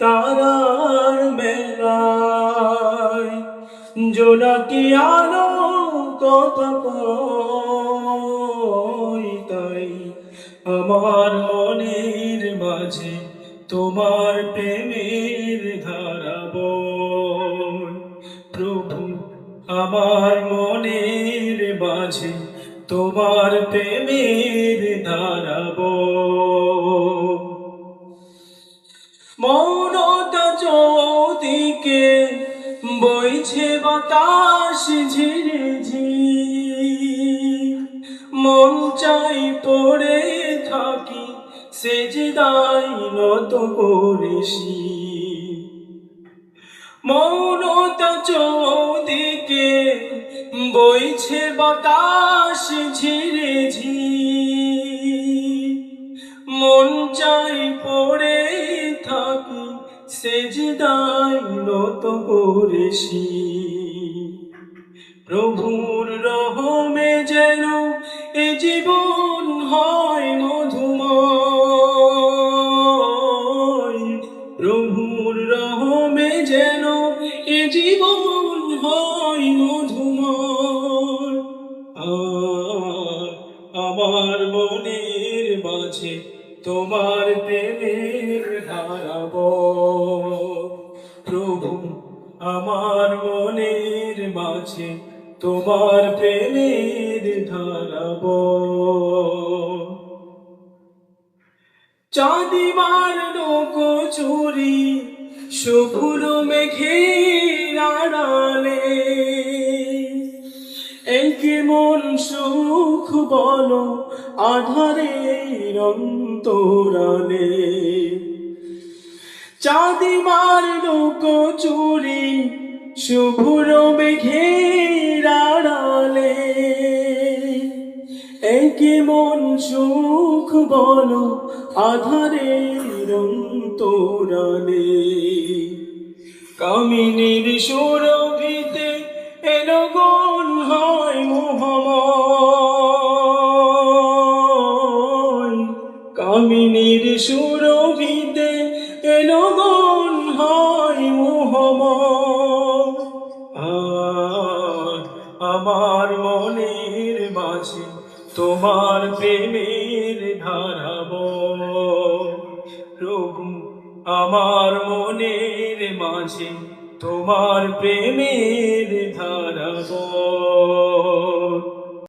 তারার মেলায় জোনাকি আলো কথা কই, তাই আমার মনের মাঝে তোমার প্রেমের ধারা বয়। প্রভু, আমার মনের মাঝে তোমার প্রেমের ধারা বয়। মৌনতা চৌদিকে বইছে বাতাস ঝিরে ঝির, মন চাই পড়ে থাকি সেজদায় নত করেছি। মৌনতা চৌদিকে বইছে বাতাস ঝিরে ঝির, মন চাই পড়ে থাকি সেজদায় নত করেছি। প্রভুর রহমে যেন এ জীবন হয় মধুময়, প্রভুর রহমে যেন এ জীবন হয় মধুময়। আমার মনের মাঝে তোমার প্রেমের ধারা বয়। প্রভু, আমার মনের মাঝে তোমার প্রেমের ধারা বয়। চাঁদিমার লোকচুরি শুভ্র মেঘের আড়ালে, এই কেমন সুখ বলো আধারের অন্তরালে। চাঁদিমার লোকচুরি শুভ্র মেঘের আড়ালে, এই কেমন সুখ বলো আধারের অন্তরালে। কামিনীর সুরভিতে এলো গুণ হয় মোহময়, কামিনীর সুরভিতে এলো গুণ হয় মোহময়। আমার মনের মাঝে তোমার প্রেমের ধারা বয়। প্রভু, আমার মনের মাঝে তোমার প্রেমের ধারা বয়।